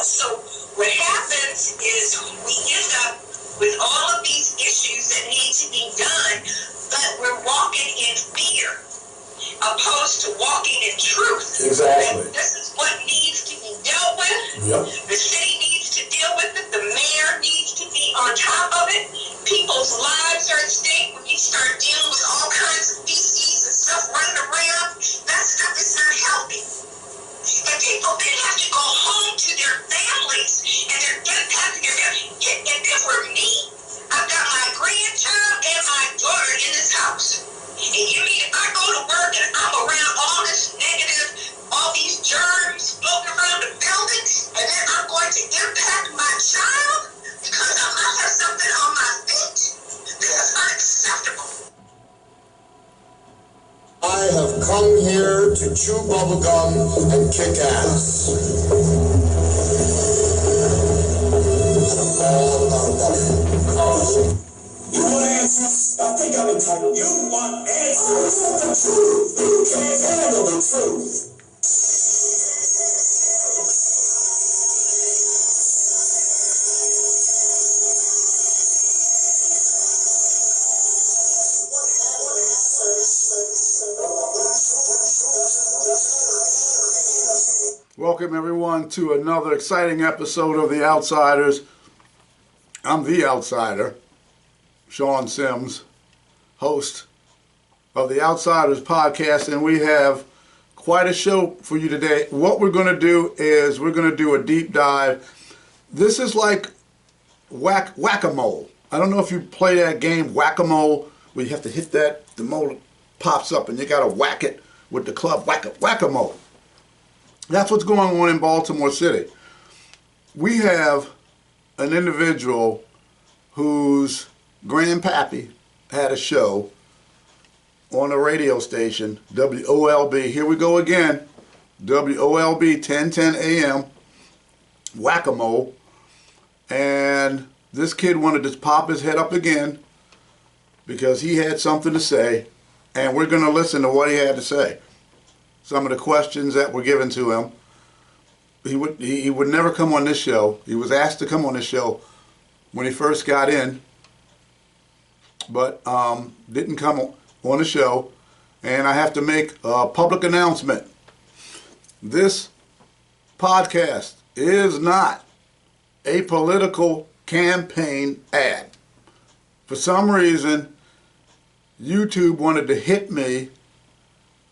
else. So what happens is we end up with all of these issues that need to be done, but we're walking in fear opposed to walking in truth. Exactly. And this is what needs to be dealt with. Yep. The city needs to deal with it. The mayor needs to be on top of it. People's lives are at stake when you start dealing with all kinds of feces and stuff running around. That stuff is not healthy. And people then have to go home to their families and they're impacting their families. If it were me, I've got my grandchild and my daughter in this house. And you mean if I go to work and I'm around all this negative, all these germs floating around the building, and then I'm going to impact my child because I might have something on my feet? This is unacceptable. I have come here to chew bubblegum and kick ass. And I'm all about bubblegum. You want answers? I think I'm entitled. You want answers? I want the truth. You can't handle the truth. Welcome everyone to another exciting episode of The Outsiders. I'm The Outsider, Sean Sims, host of The Outsiders podcast, and we have quite a show for you today. What we're going to do is we're going to do a deep dive. This is like whack-a-mole. I don't know if you play that game, whack-a-mole, where you have to hit that, the mole pops up and you got to whack it with the club, whack-a-mole. That's what's going on in Baltimore City. We have an individual whose grandpappy had a show on a radio station, WOLB. Here we go again, WOLB 1010 AM, whack-a-mole. And this kid wanted to pop his head up again because he had something to say, and we're going to listen to what he had to say. Some of the questions that were given to him. He would never come on this show. He was asked to come on this show when he first got in, but didn't come on the show. And I have to make a public announcement. This podcast is not a political campaign ad. For some reason, YouTube wanted to hit me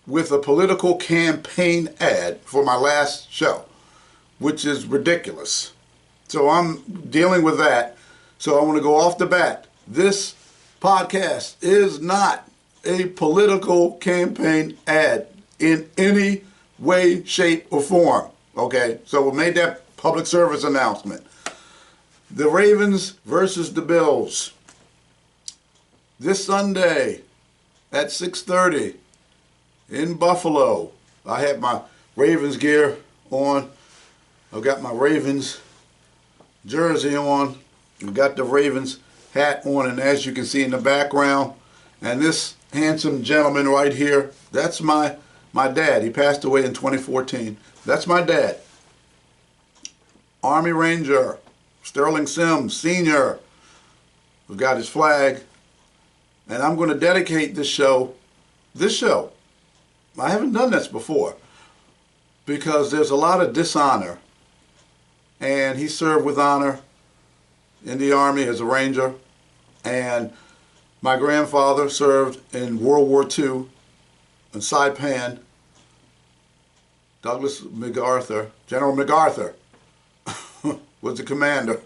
with a political campaign ad for my last show, which is ridiculous. So I'm dealing with that. So I want to go off the bat. This podcast is not a political campaign ad in any way, shape, or form. Okay? So we made that public service announcement. The Ravens versus the Bills. This Sunday at 6:30. In Buffalo. I have my Ravens gear on. I've got my Ravens jersey on. I've got the Ravens hat on, and as you can see in the background, and this handsome gentleman right here, that's my dad. He passed away in 2014. That's my dad. Army Ranger, Sterling Sims, Sr. We've got his flag. And I'm going to dedicate this show. I haven't done this before because there's a lot of dishonor, and he served with honor in the Army as a Ranger, and my grandfather served in World War II in Saipan. Douglas MacArthur, General MacArthur, was the commander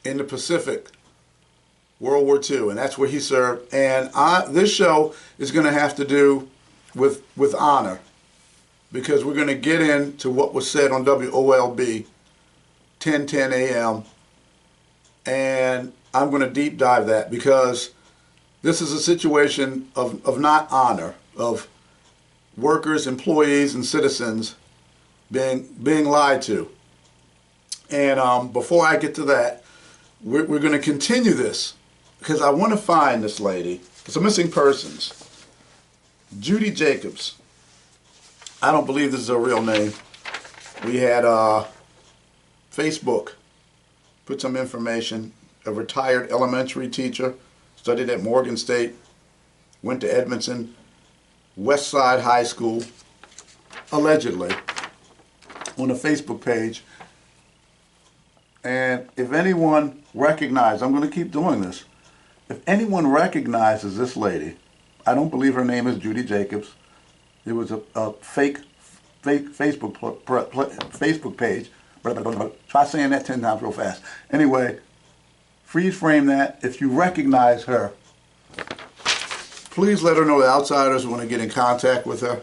in the Pacific, World War II, and that's where he served. And this show is going to have to do with honor, because we're going to get into what was said on WOLB 1010 AM, and I'm going to deep dive that because this is a situation of not honor, of workers, employees, and citizens being lied to. And before I get to that, we're going to continue this because I want to find this lady. It's a missing persons. Judy Jacobs. I don't believe this is her real name. We had Facebook. Put some information. A retired elementary teacher, studied at Morgan State, went to Edmondson, West Side High School, allegedly, on a Facebook page. And if anyone recognizes, I'm going to keep doing this, if anyone recognizes this lady, I don't believe her name is Judy Jacobs. It was a fake Facebook page. Try saying that 10 times real fast. Anyway, freeze frame that. If you recognize her, please let her know the outsiders want to get in contact with her.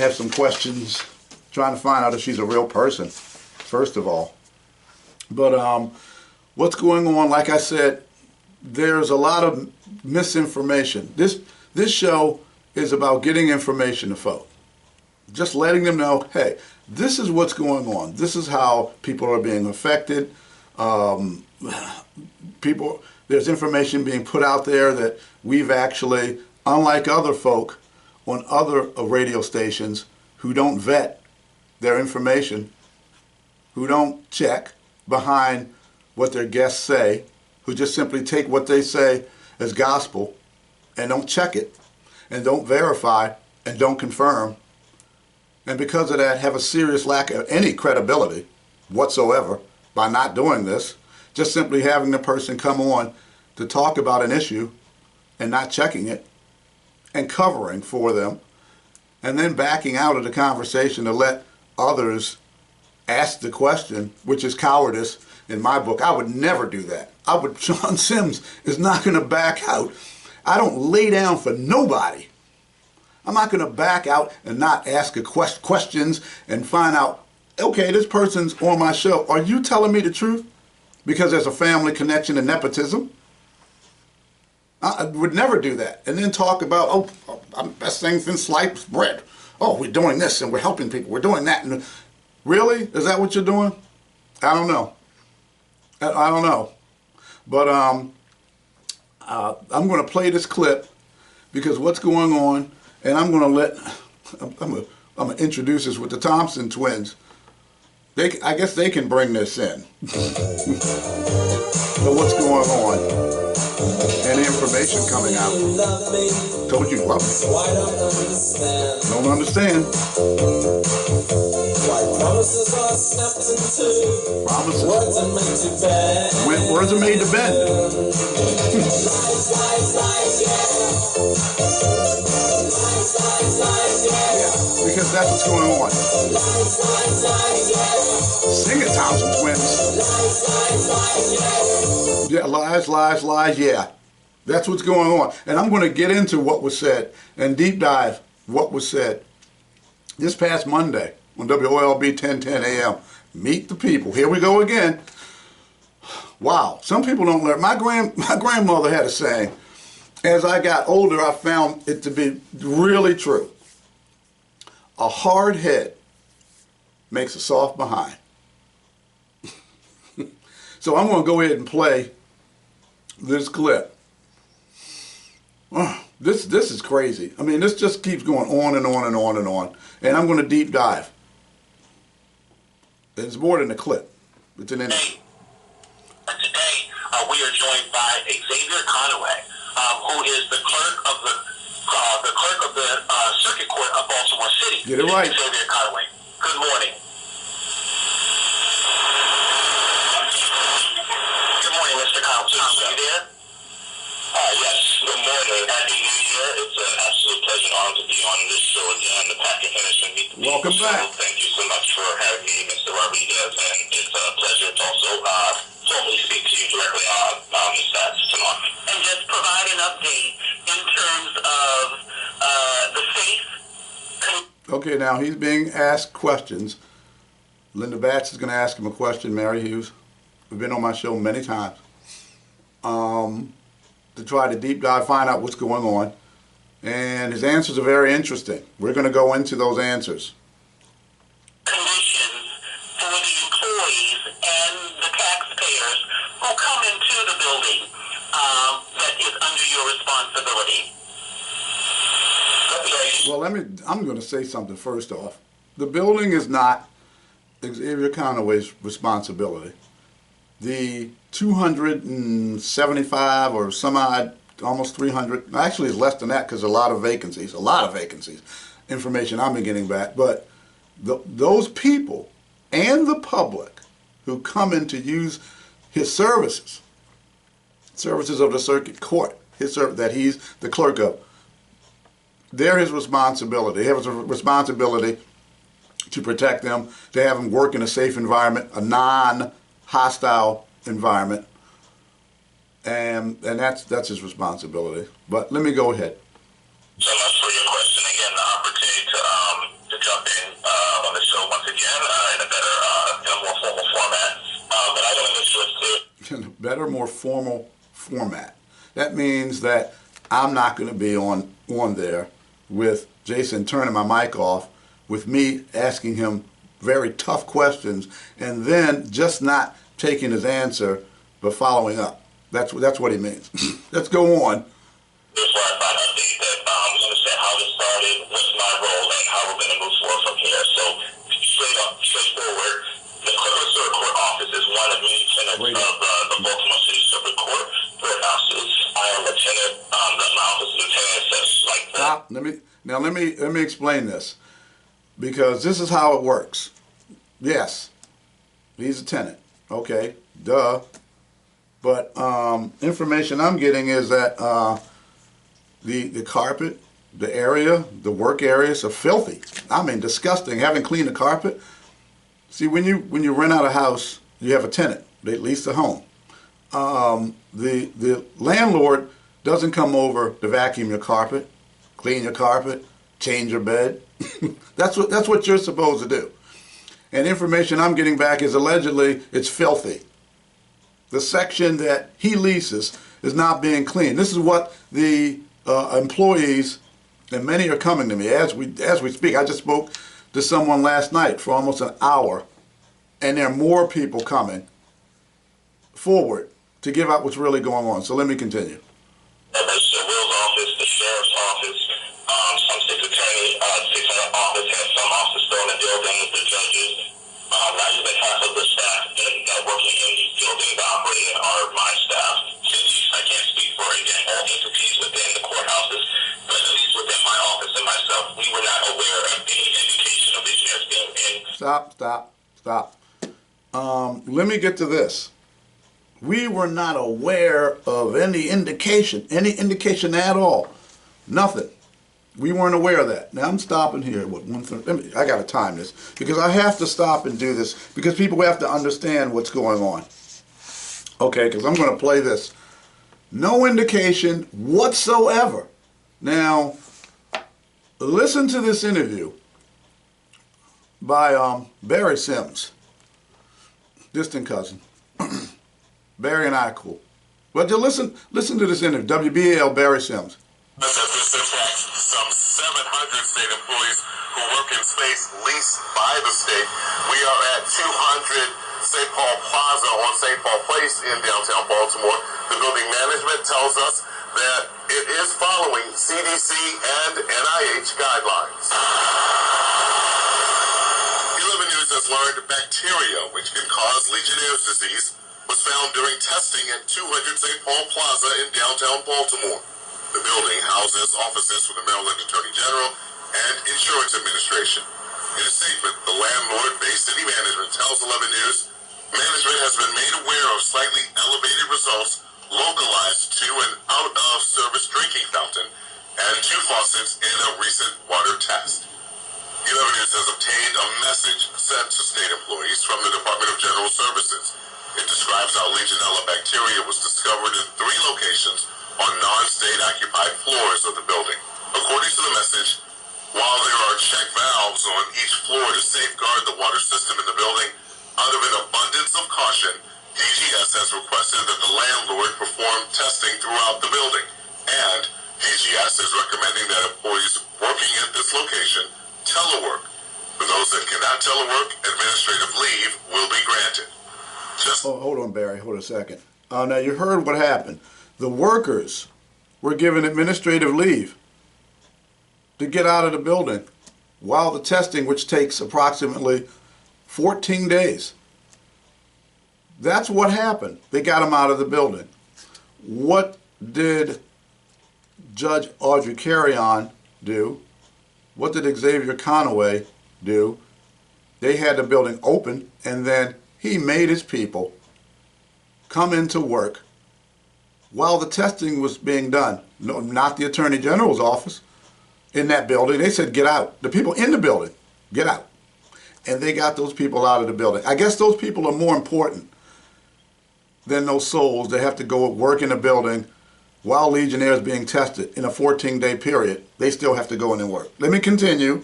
Have some questions, trying to find out if she's a real person, first of all. But what's going on, like I said, there's a lot of misinformation. This show is about getting information to folk. Just letting them know, hey, this is what's going on. This is how people are being affected. There's information being put out there that we've actually, unlike other folk on other radio stations who don't vet their information, who don't check behind what their guests say, who just simply take what they say as gospel and don't check it and don't verify and don't confirm, and because of that have a serious lack of any credibility whatsoever by not doing this, just simply having the person come on to talk about an issue and not checking it and covering for them and then backing out of the conversation to let others ask the question, which is cowardice in my book. I would never do that. Sean Sims is not going to back out. I don't lay down for nobody. I'm not going to back out and not ask questions and find out, okay, this person's on my show. Are you telling me the truth? Because there's a family connection and nepotism. I would never do that. And then talk about, I'm best thing since sliced bread. Oh, we're doing this and we're helping people. We're doing that. And really? Is that what you're doing? I don't know. I don't know. But I'm going to play this clip because what's going on, and I'm going to introduce this with the Thompson twins. I guess they can bring this in. So what's going on? And information coming out. Told you, love me. Don't understand. Promises. Words are made to bend. Yeah, because that's what's going on. Sing it, Thompson twins. Yeah, lies, yeah. That's what's going on. And I'm going to get into what was said and deep dive what was said this past Monday on WOLB 1010 AM. Meet the people. Here we go again. Wow. Some people don't learn. My grandmother had a saying. As I got older, I found it to be really true. A hard head makes a soft behind. So I'm going to go ahead and play this clip. This is crazy. I mean, this just keeps going on and on and on and on. And I'm going to deep dive. It's more than a clip. It's an interview. Today, we are joined by Xavier Conaway, who is the clerk of the Circuit Court of Baltimore City. Get it right. Xavier Conaway. Good morning. Good morning, Mr. Conaway. Are you there? Yes. Good morning. Happy New Year. It's an absolute pleasure and honor to be on this show again. The Packet Henderson Meet the People. Welcome back. So thank you so much for having me, Mr. Rodriguez, and it's a pleasure to also formally speak to you directly on this tonight. And just provide an update in terms of the faith. Okay, now he's being asked questions. Linda Batts is going to ask him a question, Mary Hughes. We've been on my show many times. To try to deep dive, find out what's going on. And his answers are very interesting. We're going to go into those answers. Conditions for the employees and the taxpayers who come into the building that is under your responsibility. Well, I'm going to say something first off. The building is not Xavier Conaway's responsibility. The 275 or some odd, almost 300, actually it's less than that because a lot of vacancies, information I'm getting back. But those people and the public who come in to use his services of the circuit court, that he's the clerk of, they're his responsibility. They have a responsibility to protect them, to have them work in a safe environment, a non-hostile environment, and that's his responsibility. But let me go ahead. So much for your question. Again, the opportunity to jump in on the show once again in a more formal format. But I want to make sure it's clear. In a better, more formal format. That means that I'm not going to be on there with Jason turning my mic off, with me asking him very tough questions, and then just not taking his answer, but following up. That's what he means. Let's go on. Just where I find update that we understand how this started, what's my role, and how we're going to move forward from here. So straightforward, the Clerk of Circuit Court office is one of many tenants of the Baltimore City Circuit Court courthouses. I am a tenant. My office is a tenant, such like that. Stop. Let me explain this, because this is how it works. Yes, he's a tenant. Okay, duh. But information I'm getting is that the carpet, the area, the work areas are filthy. I mean, disgusting. Haven't cleaned the carpet. See, when you rent out a house, you have a tenant. They lease the home. The landlord doesn't come over to vacuum your carpet, clean your carpet, change your bed. That's what you're supposed to do. And information I'm getting back is allegedly it's filthy. The section that he leases is not being cleaned. This is what the employees, and many are coming to me as we speak. I just spoke to someone last night for almost an hour, and there are more people coming forward to give out what's really going on. So let me continue. The Will's office, the sheriff's office, some state attorney, state office has some offices still in the building, the judges. Not even half of the staff that working in these buildings operating are my staff. I can't speak for again all entities within the courthouses, but at least within my office and myself, we were not aware of any indication of these units being in. Stop. Let me get to this. We were not aware of any indication at all. Nothing. We weren't aware of that. Now I'm stopping here. What, 1:30? I got to time this because I have to stop and do this because people have to understand what's going on. Okay, because I'm going to play this. No indication whatsoever. Now, listen to this interview by Barry Sims, distant cousin. Barry and I are cool. But listen to this interview. WBAL Barry Sims. This impacts some 700 state employees who work in space leased by the state. We are at 200 St. Paul Plaza on St. Paul Place in downtown Baltimore. The building management tells us that it is following CDC and NIH guidelines. 11 News has learned bacteria, which can cause Legionnaire's disease, was found during testing at 200 St. Paul Plaza in downtown Baltimore. The building houses offices for the Maryland Attorney General and Insurance Administration. In a statement, the landlord, Bay City Management, tells 11 News, management has been made aware of slightly elevated results localized to an out-of-service drinking fountain and 2 faucets in a recent water test. 11 News has obtained a message sent to state employees from the Department of General Services. It describes how Legionella bacteria was discovered in 3 locations on non-state occupied floors of the building. According to the message, while there are check valves on each floor to safeguard the water system in the building, out of an abundance of caution, DGS has requested that the landlord perform testing throughout the building, and DGS is recommending that employees working at this location telework. For those that cannot telework, administrative leave will be granted. Hold on, Barry. Hold a second. Now, you heard what happened. The workers were given administrative leave to get out of the building while the testing, which takes approximately 14 days. That's what happened. They got him out of the building. What did Judge Audrey Carrion do? What did Xavier Conaway do? They had the building open, and then he made his people come into work while the testing was being done. No, not the Attorney General's office in that building. They said, get out. The people in the building, get out. And they got those people out of the building. I guess those people are more important than those souls that have to go work in a building while Legionnaires being tested in a 14-day period. They still have to go in and work. Let me continue.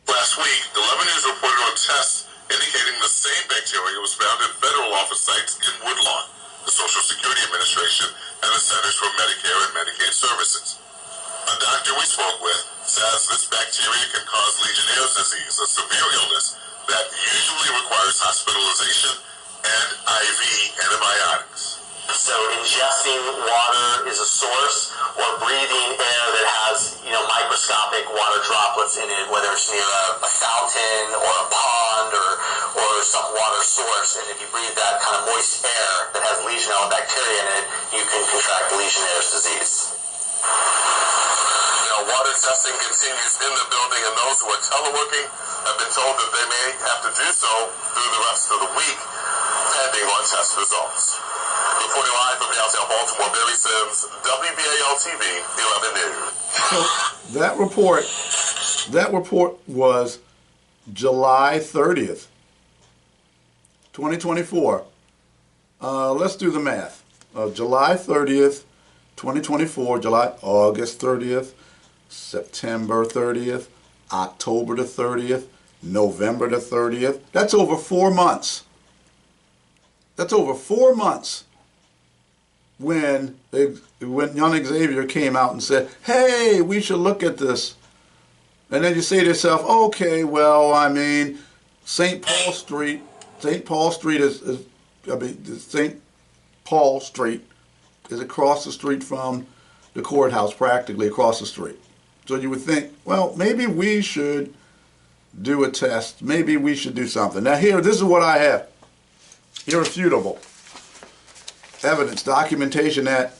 Last week, 11 News reported on tests indicating the same bacteria was found in federal office sites in Woodlawn, the Social Security Administration, and the Centers for Medicare and Medicaid Services. A doctor we spoke with says this bacteria can cause Legionnaire's disease, a severe illness that usually requires hospitalization and IV antibiotics. So ingesting water is a source, or breathing air that has, microscopic water droplets in it, whether it's near a fountain or a pond or some water source. And if you breathe that kind of moist air that has Legionella bacteria in it, you can contract Legionnaire's disease. Water testing continues in the building, and those who are teleworking have been told that they may have to do so through the rest of the week, pending on test results. Reporting live from downtown Baltimore, Barry Sims, WBAL-TV, 11 News. So that report was July 30th, 2024. Let's do the math. July 30th, 2024, August 30th, September 30th, October the 30th, November the 30th. That's over 4 months. That's over 4 months when young Xavier came out and said, hey, we should look at this. And then you say to yourself, okay, well, I mean, St. Paul Street is across the street from the courthouse, practically across the street. So you would think, well, maybe we should do a test. Maybe we should do something. Now here, this is what I have. Irrefutable evidence, documentation that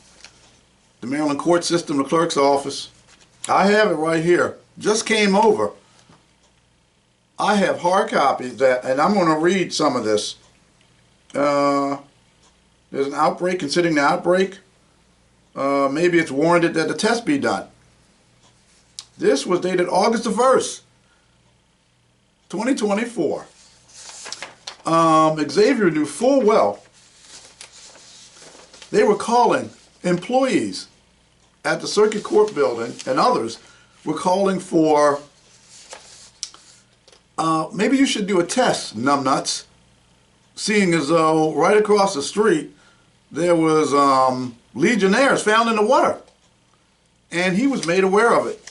the Maryland court system, the clerk's office, I have it right here. Just came over. I have hard copies that, and I'm going to read some of this. There's an outbreak, considering the outbreak. Maybe it's warranted that the test be done. This was dated August the 1st, 2024. Xavier knew full well they were calling employees at the circuit court building, and others were calling for, maybe you should do a test, numbnuts, seeing as though right across the street there was Legionnaires found in the water, and he was made aware of it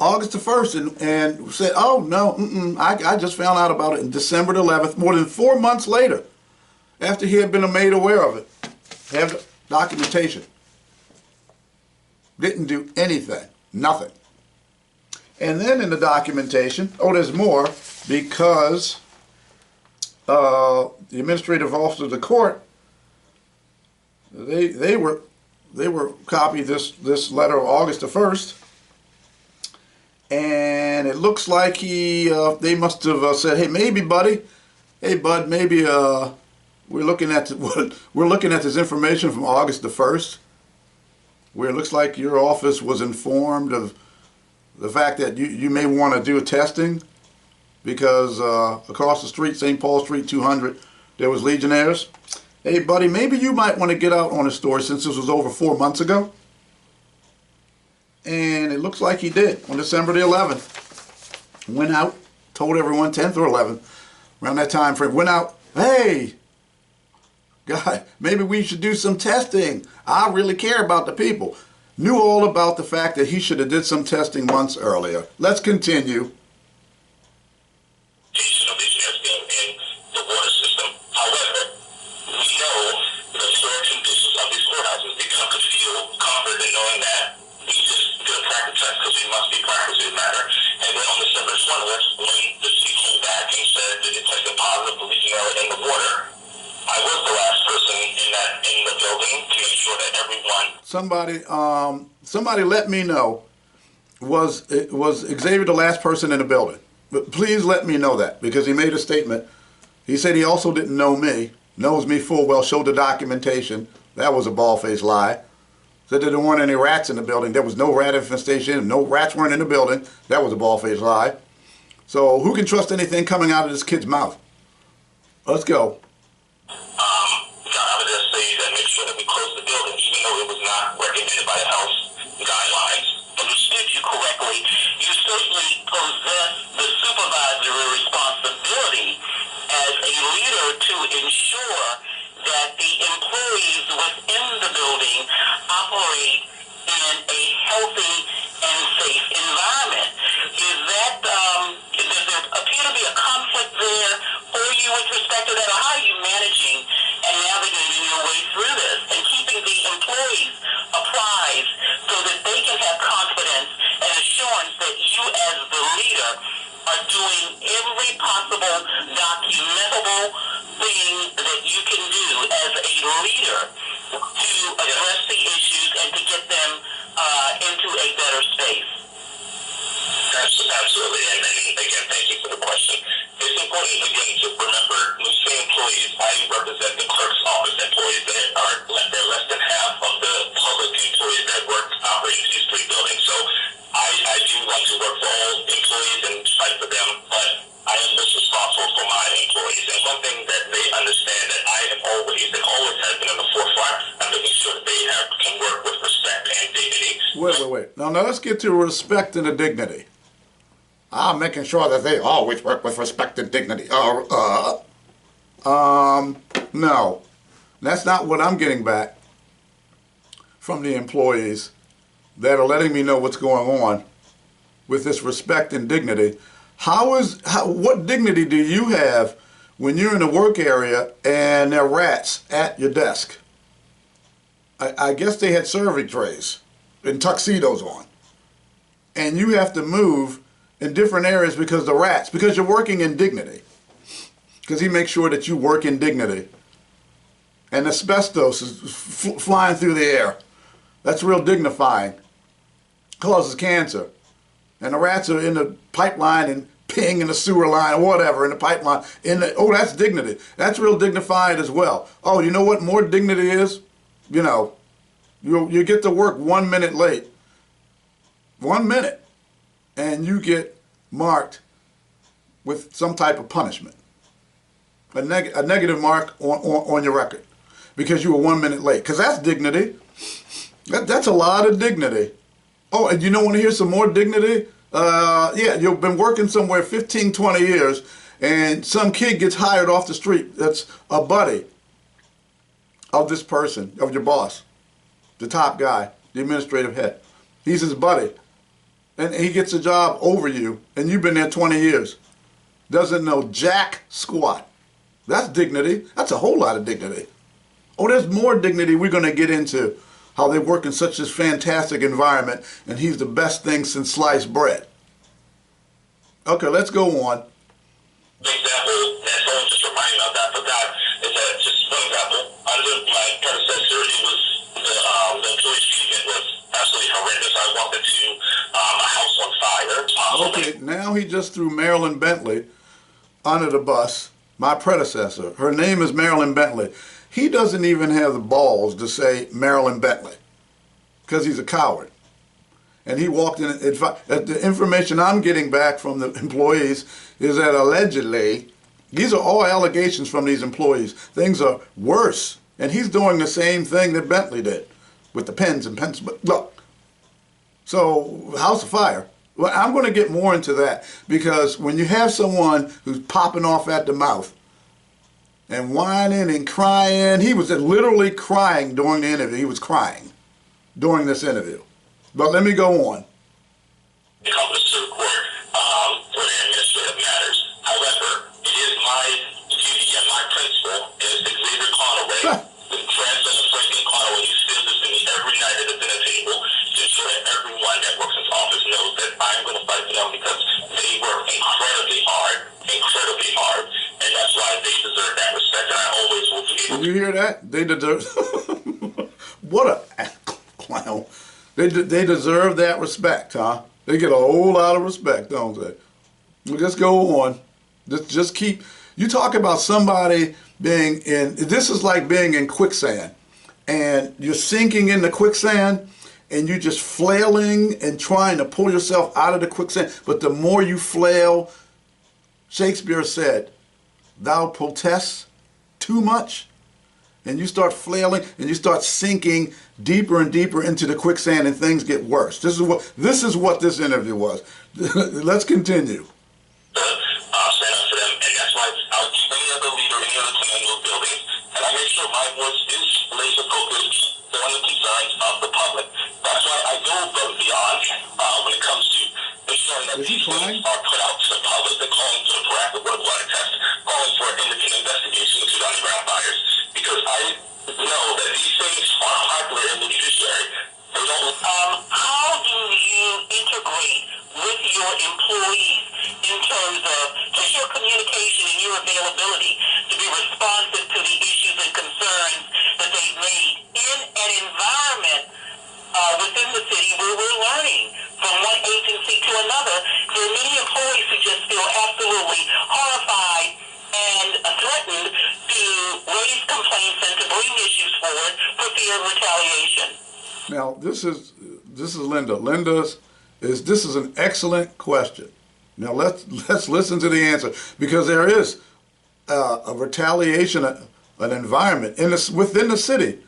August the 1st and said, oh no, I just found out about it in December the 11th, more than 4 months later, after he had been made aware of it. Have documentation. Didn't do anything, nothing. And then in the documentation, there's more, because the administrative officers of the court, they were copied this letter of August the 1st, and it looks like they must have said, hey, maybe buddy, hey bud, maybe we're looking at this information from August the 1st, where it looks like your office was informed of the fact that you may want to do a testing because across the street, St. Paul Street 200, there was Legionnaires. Hey buddy, maybe you might want to get out on a story since this was over 4 months ago. And it looks like he did on December the 11th. Went out, told everyone, 10th or 11th, around that time frame, went out, hey, God, maybe we should do some testing. I really care about the people. Knew all about the fact that he should have did some testing months earlier. Let's continue. Because we must be practicing matter. And then on December 20th, when the city came back positive for Legionella in the water. I was the last person in the building to make sure that everyone. Somebody let me know. Was Xavier the last person in the building? But please let me know that, because he made a statement. He said he also didn't know me, knows me full well, showed the documentation. That was a bald-faced lie. Said that there weren't any rats in the building. There was no rat infestation. No rats weren't in the building. That was a bald-faced lie. So who can trust anything coming out of this kid's mouth? Let's go. I would just say that make sure that we close the building, even though it was not recommended by the health guidelines. Understood you correctly, you certainly possess the supervisory responsibility as a leader to ensure that the employees within the building operate in a healthy and safe environment. Does there appear to be a conflict there for you with respect to that, or how are you managing and navigating your way through this and keeping the employees apprised so that they can have confidence and assurance that you as the leader are doing every possible documentable thing that you can do as a leader to address the issues and to get them into a better space? Absolutely, and again, thank you for the question. It's important, again, to remember, when you say employees, I represent the clerk's office employees that are less than half of the public employees that operate in these three buildings. So I do like to work for all employees and fight for them, but I am most responsible for my employees. And one thing that they understand that I am always has been in the forefront, I'm making sure that they can work with respect and dignity. Wait. Now let's get to respect and the dignity. I'm making sure that they always work with respect and dignity. No. That's not what I'm getting back from the employees that are letting me know what's going on with this respect and dignity. What dignity do you have when you're in the work area and there are rats at your desk? I guess they had serving trays and tuxedos on. And you have to move in different areas because you're working in dignity. Because he makes sure that you work in dignity. And asbestos is flying through the air. That's real dignifying. Causes cancer. And the rats are in the pipeline and ping in the sewer line or whatever in the pipeline. That's dignity. That's real dignified as well. Oh, you know what more dignity is? You get to work 1 minute late. 1 minute. And you get marked with some type of punishment. A negative mark on your record. Because you were 1 minute late. Because that's dignity. That's a lot of dignity. Oh, and you don't want to hear some more dignity? You've been working somewhere 15, 20 years, and some kid gets hired off the street that's a buddy of this person, of your boss, the top guy, the administrative head. He's his buddy. And he gets a job over you, and you've been there 20 years. Doesn't know jack squat. That's dignity. That's a whole lot of dignity. Oh, there's more dignity we're going to get into. How they work in such a fantastic environment, and he's the best thing since sliced bread. Okay, let's go on. Example, and someone just reminded me of that, but that is just one example. Under my predecessor, it was the employee treatment was absolutely horrendous. I walked into a house on fire. Okay, now he just threw Marilyn Bentley under the bus, my predecessor. Her name is Marilyn Bentley. He doesn't even have the balls to say Marilyn Bentley because he's a coward. And he walked in. The information I'm getting back from the employees is that allegedly, these are all allegations from these employees. Things are worse. And he's doing the same thing that Bentley did with the pens and pencils. But look, so house of fire. Well, I'm going to get more into that because when you have someone who's popping off at the mouth, and whining and crying. He was literally crying during the interview. He was crying during this interview. But let me go on. It comes to the court for the administrative matters. However, it is my duty and my principle as Xavier Conaway, the grandson of Franklin Conaway, who still lives with me every night at the dinner table, to ensure that everyone that works in his office knows that I'm going to fight for them because they work incredibly hard, and that's why Did you hear that? They deserve. What a clown. They deserve that respect, huh? They get a whole lot of respect, don't they? Well, just go on. Just keep. You talk about somebody being in. This is like being in quicksand, and you're sinking in the quicksand, and you're just flailing and trying to pull yourself out of the quicksand. But the more you flail, Shakespeare said, "Thou protest too much." And you start flailing and you start sinking deeper and deeper into the quicksand, and things get worse. This is what this interview was. Let's continue. Stand up for them, and that's why I would any other leader, any other tenant in those buildings, and I make sure my voice is laser focused on the concerns of the public. That's why I go above and beyond when it comes to ensuring that these things are put out to the public. They're calling for a proactive water test, calling for an independent investigation into the underground fires, because I know that these things are popular in the judiciary. They don't. How do you integrate with your employees in terms of just your communication and your availability to be responsive to the issues and concerns that they've made in an environment within the city where we're learning from one agency to another? There are many employees who just feel absolutely horrified and threatened to raise complaints and to bring issues forward for fear of retaliation. Now, this is Linda. This is an excellent question. Now let's listen to the answer, because there is a retaliation, an environment within city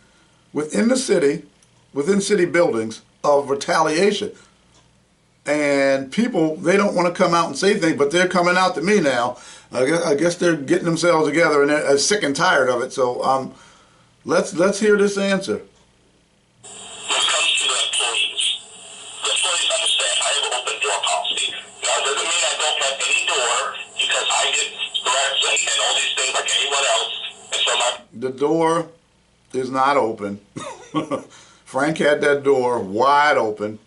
buildings of retaliation, and people, they don't want to come out and say things, but they're coming out to me now. I guess they're getting themselves together and they're sick and tired of it. So let's hear this answer. When it comes to the employees understand I have an open door policy. Now, it doesn't mean I don't have any door, because I get threats and all these things like anyone else. And so the door is not open. Frank had that door wide open.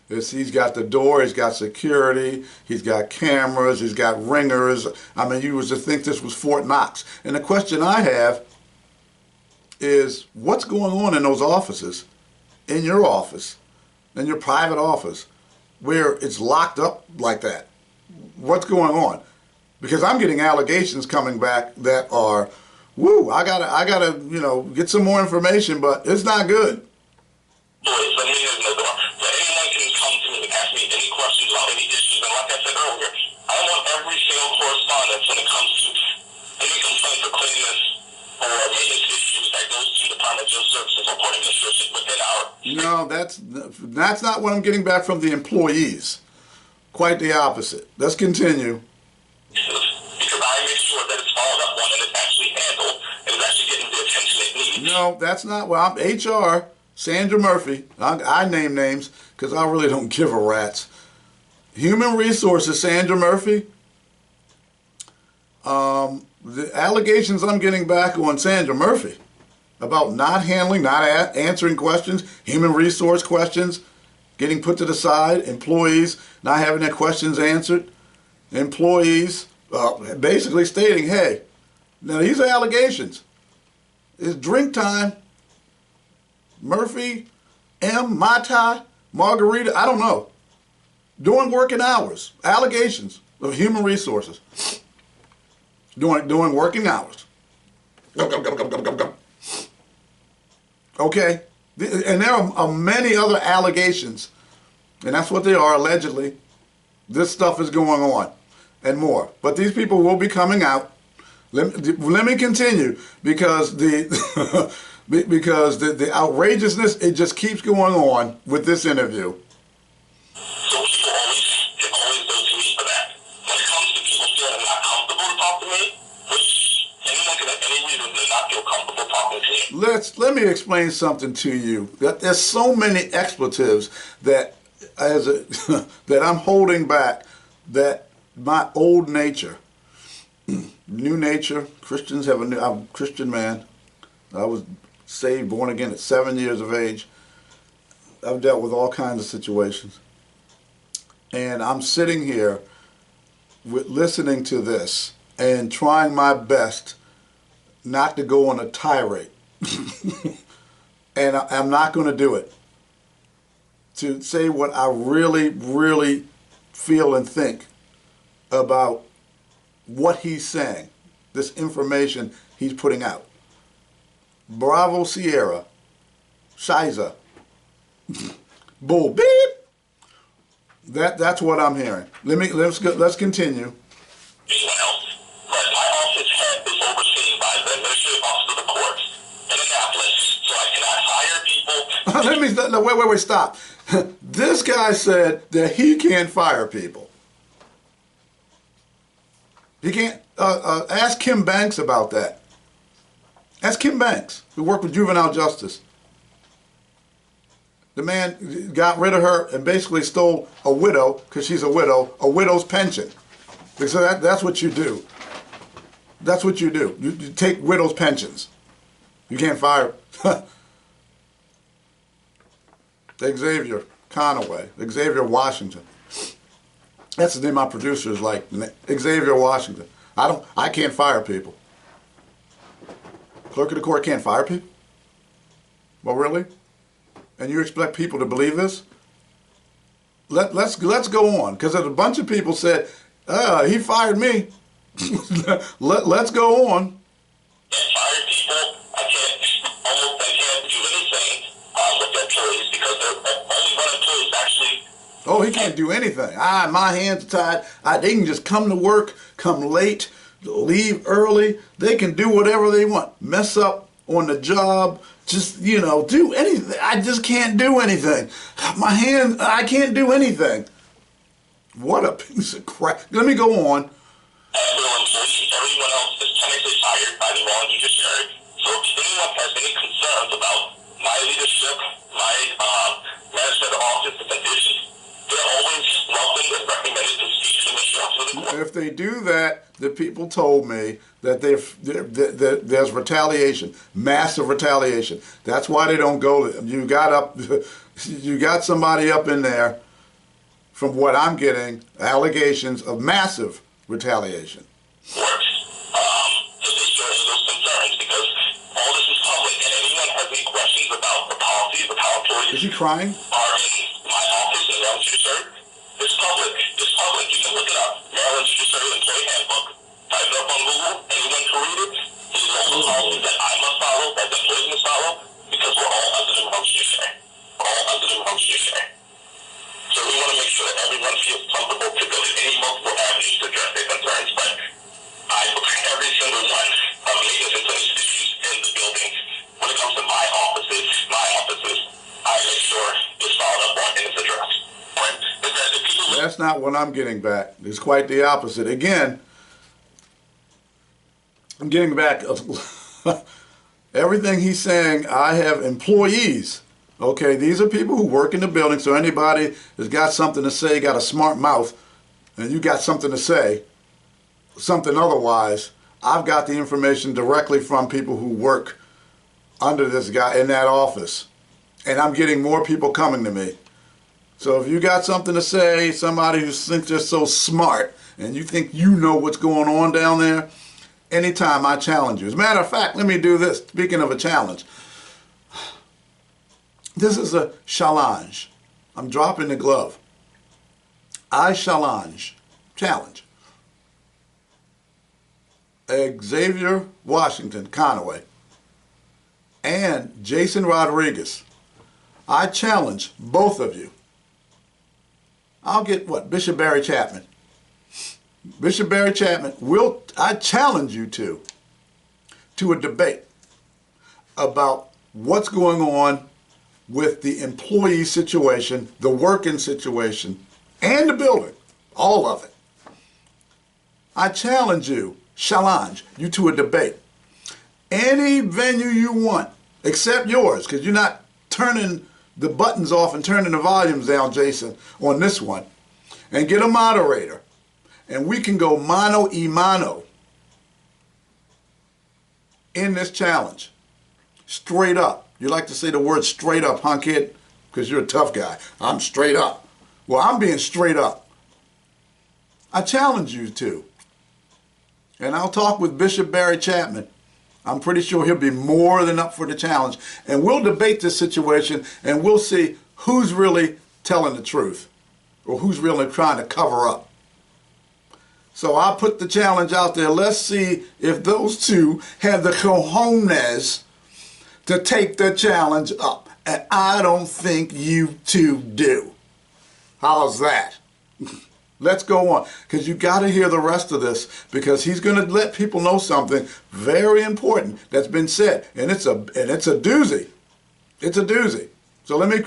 He's got the door, he's got security, he's got cameras, he's got ringers. I mean, you was to think this was Fort Knox. And the question I have is, what's going on in those offices, in your office, in your private office, where it's locked up like that? What's going on? Because I'm getting allegations coming back that are, I gotta, get some more information, but it's not good. Anyone can come to me and ask me any questions about any issues. And like I said earlier, I want every single correspondence when it comes to any complaint for cleanliness or maintenance issues that goes to the Department of Job Services or Court Administration within our. No, that's not what I'm getting back from the employees. Quite the opposite. Let's continue. Because I make sure that it's followed up on and it's actually handled and it's actually getting the attention it needs. No, that's not. Well, I'm HR. Sandra Murphy, I name names because I really don't give a rat's. Human Resources, Sandra Murphy. The allegations I'm getting back on Sandra Murphy about not handling, not answering questions, human resource questions, getting put to the side, employees not having their questions answered, employees basically stating, hey, now these are allegations. It's drink time. Murphy, Mai Tai, Margarita, I don't know. During working hours, allegations of human resources. During working hours. Okay? And there are many other allegations, and that's what they are, allegedly. This stuff is going on and more. But these people will be coming out. Let me continue, because the outrageousness, it just keeps going on with this interview. So people always go to me for that. When it comes to people feeling not comfortable to talk to me, which anyone can have any reason to not feel comfortable talking to me. Let me explain something to you. There's so many expletives that that I'm holding back, that my old nature, new nature, Christians have I'm a Christian man. I was saved, born again at 7 years of age. I've dealt with all kinds of situations. And I'm sitting here listening to this and trying my best not to go on a tirade. And I'm not going to do it. To say what I really, really feel and think about what he's saying, this information he's putting out. Bravo Sierra, Shiza, Bull Beep. That's what I'm hearing. Let's continue. Anyone else, but my office head is overseen by the administrative office of the courts in Annapolis, so I cannot hire people. No, wait, stop. This guy said that he can't fire people. He can't. Ask Kim Banks about that. Ask Kim Banks, who worked with juvenile justice. The man got rid of her and basically stole a widow, because she's a widow's pension. So that's what you do. That's what you do. You take widows' pensions. You can't fire Xavier Conaway, Xavier Washington. That's the name my producer is like, Xavier Washington. I can't fire people. Clerk of the court can't fire people? Well, really? And you expect people to believe this? Let's go on, because a bunch of people said, he fired me. Let's go on. Fire people, I can't do anything with their employees because they're only one employee is actually. Oh, he can't do anything. My hands are tied. They can just come to work, come late, leave early. They can do whatever they want. Mess up on the job. Just, do anything. I just can't do anything. I can't do anything. What a piece of crap. Let me go on. Everyone else is technically hired by the law judiciary. So if anyone has any concerns about my leadership, my management of office and conditions, they're always welcome and recommended to speak to the office of the court. If they do that, the people told me that there's retaliation, massive retaliation. That's why they don't go. You got somebody up in there, from what I'm getting, allegations of massive retaliation. Works. So they share those concerns because all this is public, and anyone has any questions about the policies of how employees Is he crying? are in my office in Maryland Judiciary. It's public. It's public. You can look it up. Maryland Judiciary Employee Handbook. Type it up on Google. Anyone can read it. These are all the policies that I must follow, that the employees must follow, because we're all under the Maryland Judiciary. We're all under the Maryland Judiciary. So we want to make sure that everyone feels comfortable to go to any multiple avenues to address their concerns, but I look at every single one of maintenance and place issues in the building. When it comes to my offices, I make sure it's followed up on and it's addressed. That's not what I'm getting back. It's quite the opposite. Again, I'm getting back everything he's saying. I have employees. Okay, these are people who work in the building, so anybody that's got something to say, got a smart mouth, and you got something to say, something otherwise, I've got the information directly from people who work under this guy in that office. And I'm getting more people coming to me. So if you got something to say, somebody who thinks they're so smart, and you think you know what's going on down there, anytime I challenge you. As a matter of fact, let me do this. Speaking of a challenge, this is a challenge. I'm dropping the glove. I challenge Xavier Washington Conaway and Jason Rodriguez. I challenge both of you. I'll get Bishop Barry Chapman. Bishop Barry Chapman, I challenge you to a debate about what's going on with the employee situation, the working situation, and the building, all of it. I challenge you to a debate. Any venue you want, except yours, because you're not turning the buttons off and turning the volumes down, Jason, on this one. And get a moderator. And we can go mano a mano in this challenge. Straight up. You like to say the word straight up, huh, kid? Because you're a tough guy. I'm straight up. Well, I'm being straight up. I challenge you to. And I'll talk with Bishop Barry Chapman I'm pretty sure he'll be more than up for the challenge. And we'll debate this situation and we'll see who's really telling the truth or who's really trying to cover up. So I put the challenge out there. Let's see if those two have the cojones to take the challenge up. And I don't think you two do. How's that? Let's go on, because you got to hear the rest of this, because he's going to let people know something very important that's been said, and it's a doozy. It's a doozy. So let me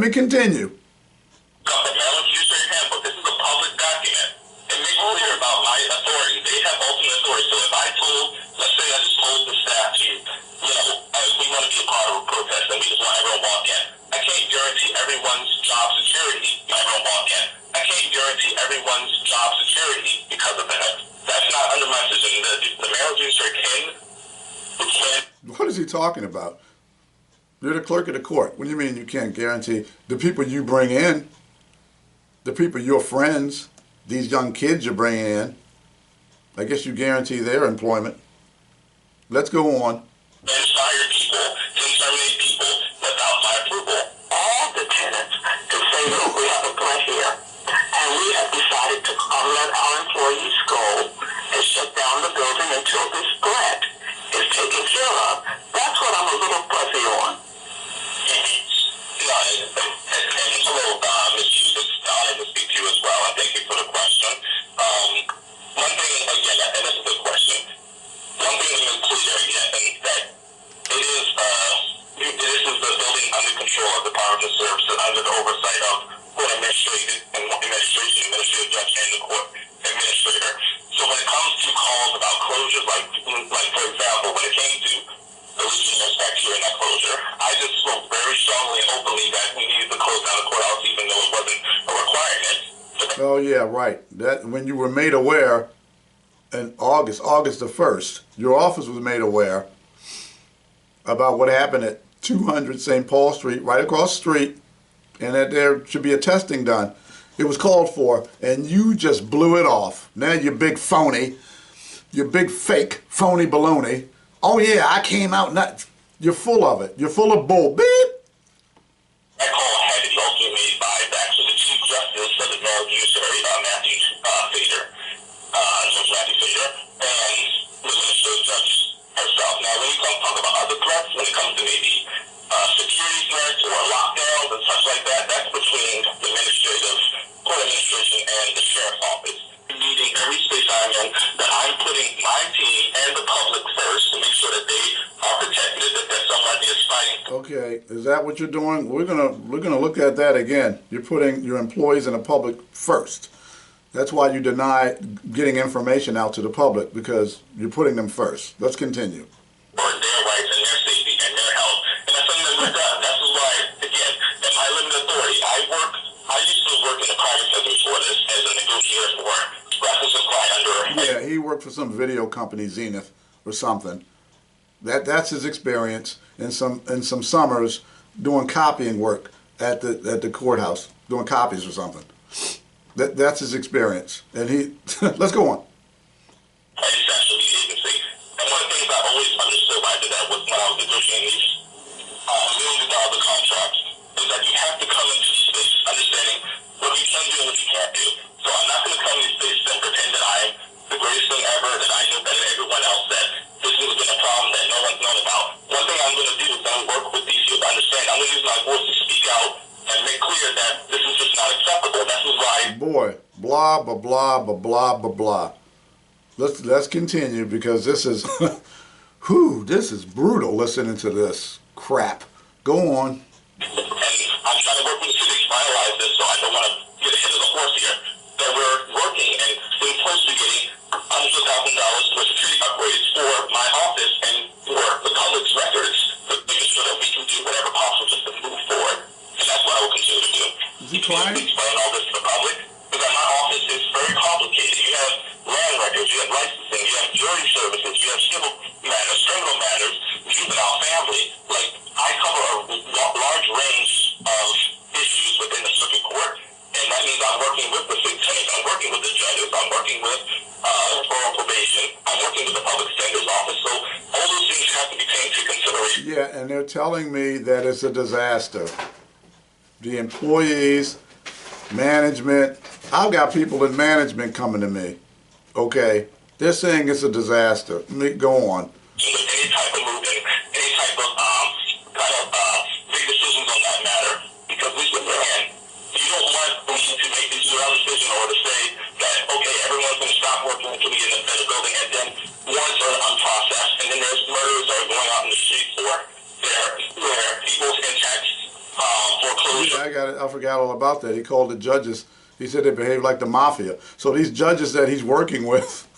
continue. This is a public document. It makes clear about my authority. They have ultimate authority. So if I told, let's say I just told the staff, we want to be a part of a protest and we just want everyone to walk in. I can't guarantee everyone's job security when everyone walk in. I can't guarantee everyone's job security because of that. That's not under my decision. The mayor of can. What is he talking about? You're the clerk of the court. What do you mean you can't guarantee the people you bring in, the people, your friends, these young kids you're bringing in? I guess you guarantee their employment. Let's go on. Inspire people to terminate people without my approval. All the tenants to say, look, we have a threat here, and we have decided to let our employees go and shut down the building until this threat is taken care of. That's what I'm a little fuzzy on. Hello, Ms. Hughes. It's an honor to speak to you as well, and thank you for the question. One thing, again, and this is a good question. One thing is clear, that this is the building under control of the Department of Services under the oversight of court administrative judge and the court administrator. So when it comes to calls about closures, like for example, when it came to the Legionnaires bacteria in that closure, I just spoke very strongly and openly that we needed to close down the courthouse even though it wasn't a requirement. Oh yeah, right. That when you were made aware in August the 1st, your office was made aware about what happened at 200 St. Paul Street, right across the street, and that there should be a testing done. It was called for, and you just blew it off. Now you big phony, you big fake phony baloney. Oh yeah, I came out nuts. You're full of it. You're full of bull. Beep. That call had to be also made by actually the Chief Justice of the Maryland Judiciary, Matthew Fader, Judge Matthew Fader, and the Administrative Judge herself. Now, when you talk about other threats, when it comes to maybe security threats or lockdowns and such like that, that's between the court administration and the sheriff's office. Meeting every space I'm in, that I'm putting my team and the public first to make sure that they are protected, that someone is fighting. Okay, is that what you're doing? We're gonna look at that again. You're putting your employees and the public first. That's why you deny getting information out to the public, because you're putting them first. Let's continue. For their rights and their safety and their health. And that's something that we've done. That's why, again, in my limited authority, I used to work in the private sector before this as a negotiator for Rapid Supply under. Yeah, he worked for some video company, Zenith or something. That's his experience in some summers doing copying work at the courthouse, doing copies or something. That's his experience. And he let's go on. Essentially, agency. And one of the things I always understood when I did that was when I was negotiating these million-dollar contracts, is that you have to come into the space understanding what you can do and what you can't do. So I'm not going to come into space and pretend that I'm the greatest thing ever, that I know better than everyone else, that this has been a problem that no one's known about. One thing I'm going to do is I'm going to work with these people to understand. I'm going to use my voice to speak out and make clear that this is just not acceptable. That's why. Boy, blah blah blah blah blah blah blah. Let's continue, because this is this is brutal listening to this crap. Go on. And I'm trying to work with the city to finalize this, so I don't want to get ahead of the horse here. That we're working and we're close to getting hundreds of $1,000s for security upgrades for my office and for the public's records, but making sure that we can do whatever possible just to move forward. And that's what I will continue to do. Is he crying? Explain all this to the public, because my office is very complicated. You have land records, you have licensing, you have jury services, you have civil matters, criminal matters, juvenile family. Like, I cover a large range of issues within the circuit court, and that means I'm working with the city attorneys, I'm working with the judges, I'm working with parole probation, I'm working with the public defender's office. So all those and they're telling me that it's a disaster. The employees, management, I've got people in management coming to me. Okay, they're saying it's a disaster. Go on. Any type of movement, any type of big decisions on that matter, because we said, man, you don't want me to make this decision or to say that, okay, everyone's going to stop working until we get in a better building, and then warrants are unprocessed, and then there's murders that are going out in the street where people's intact foreclosure. Yeah, I forgot all about that. He called the judges. He said they behave like the mafia. So these judges that he's working with,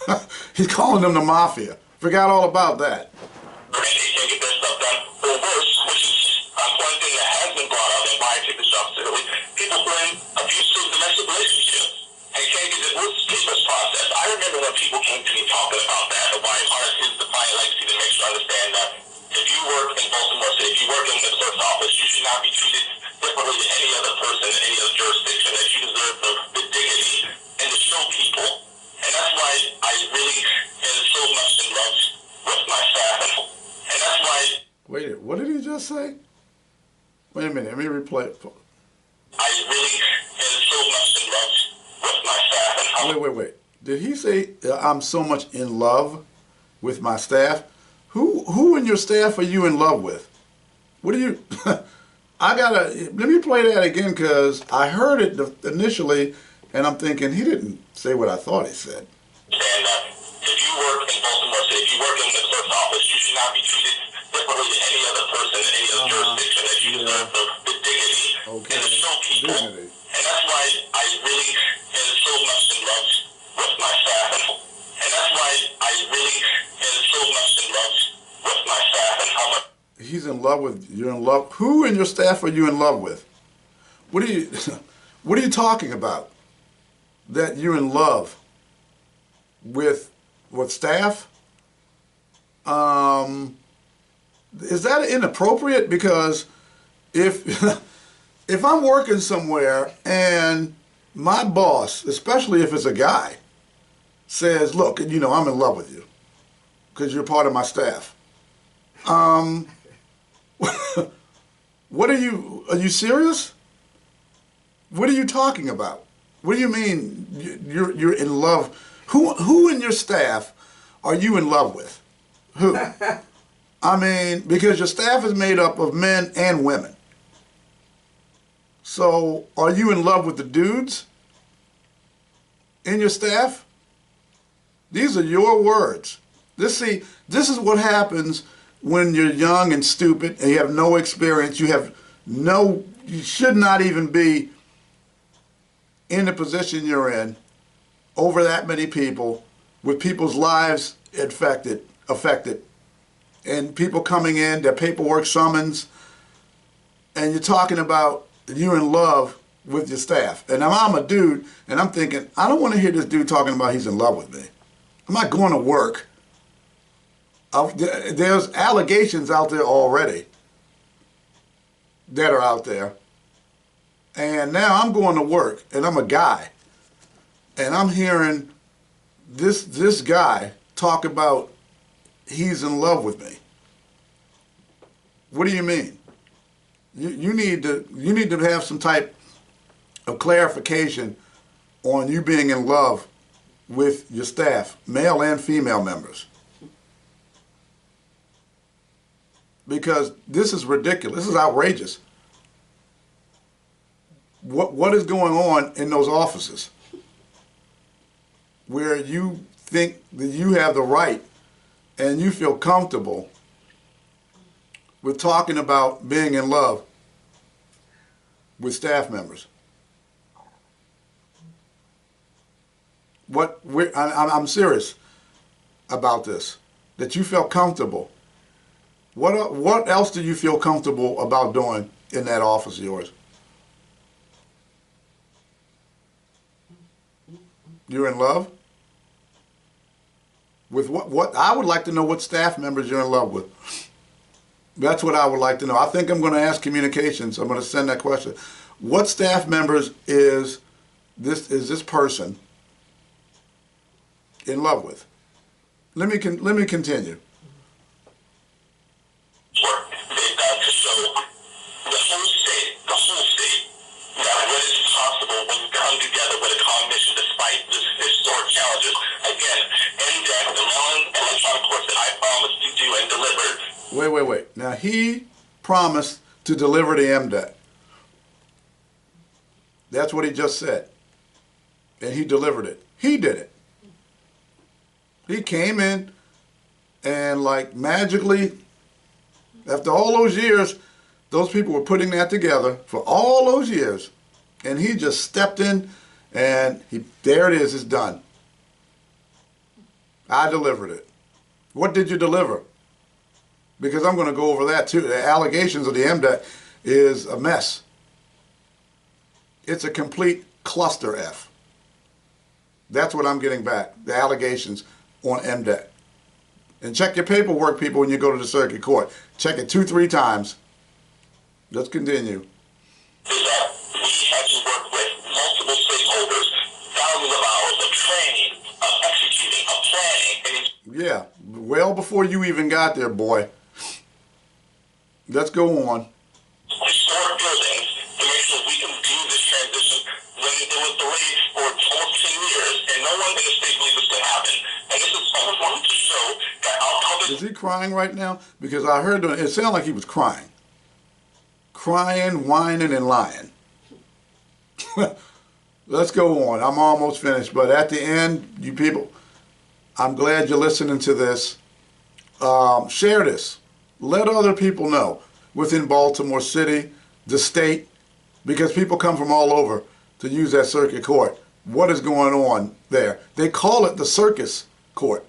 he's calling them the mafia. Forgot all about that. And they can't get their stuff done. Or worse, which is one thing that has been brought up, and why I take this job seriously, people bring abusive domestic relationships and can't get divorce papers processed. I remember when people came to me talking about that, and why ours is the client legacy to make sure I understand that if you work in Baltimore City, if you work in the clerk's office, you should not be treated differently than any other person in any other jurisdiction, that you deserve the dignity and to show people. And that's why I really am so much in love with my staff. And that's why... Wait, what did he just say? Wait a minute, let me replay it. I really am so much in love with my staff. Wait. Did he say I'm so much in love with my staff? Who in your staff are you in love with? What do you... let me play that again, because I heard it initially, and I'm thinking he didn't say what I thought he said. And if you work in Baltimore City, if you work in the clerk's office, you should not be treated differently than any other person in any other jurisdiction, that you deserve the dignity and to show people. Dignity. And that's why I really am so much in love with my staff. And that's why I really am so much in love with my staff and how much... He's in love with, you're in love. Who in your staff are you in love with? What are you talking about? That you're in love with staff? Is that inappropriate? Because if if I'm working somewhere and my boss, especially if it's a guy, says, look, I'm in love with you because you're part of my staff. What are you serious? What are you talking about? What do you mean you're in love? Who in your staff are you in love with? Who? I mean, because your staff is made up of men and women. So are you in love with the dudes in your staff? These are your words. This is what happens when you're young and stupid and you have no experience. You should not even be in the position you're in over that many people, with people's lives affected, and people coming in, their paperwork summons, and you're talking about you're in love with your staff. And I'm a dude, and I'm thinking, I don't want to hear this dude talking about he's in love with me. I'm not going to work. There's allegations out there already that are out there. And now I'm going to work, and I'm a guy, and I'm hearing this guy talk about he's in love with me. What do you mean? You need to have some type of clarification on you being in love with your staff, male and female members. Because this is ridiculous. This is outrageous. What is going on in those offices where you think that you have the right and you feel comfortable with talking about being in love with staff members? I'm serious about this, that you felt comfortable. What else do you feel comfortable about doing in that office of yours? You're in love? With what? I would like to know what staff members you're in love with. That's what I would like to know. I think I'm going to ask communications. I'm going to send that question. What staff members is this person in love with? Let me continue. They've wait. Now, he promised to deliver the MDEC. That's what he just said. And he delivered it. He did it. He came in and like magically, after all those years, those people were putting that together for all those years. And he just stepped in and there it is, it's done. I delivered it. What did you deliver? Because I'm going to go over that too. The allegations of the MDEC is a mess. It's a complete cluster F. That's what I'm getting back, the allegations on MDEC. And check your paperwork, people, when you go to the circuit court. Check it 2-3 times. Let's continue. Is that we had to work with multiple stakeholders, thousands of hours of training, of executing, of planning. And yeah, well before you even got there, boy. Let's go on. Historic buildings to make sure we can do this transition when it was delayed for almost 10 years, and no one in the state believed this could happen. And this is almost wanted to show that our public... Is he crying right now? Because I heard it sounded like he was crying. Crying, whining, and lying. Let's go on. I'm almost finished. But at the end, you people, I'm glad you're listening to this. Share this. Let other people know within Baltimore City, the state, because people come from all over to use that circuit court. What is going on there? They call it the circus court.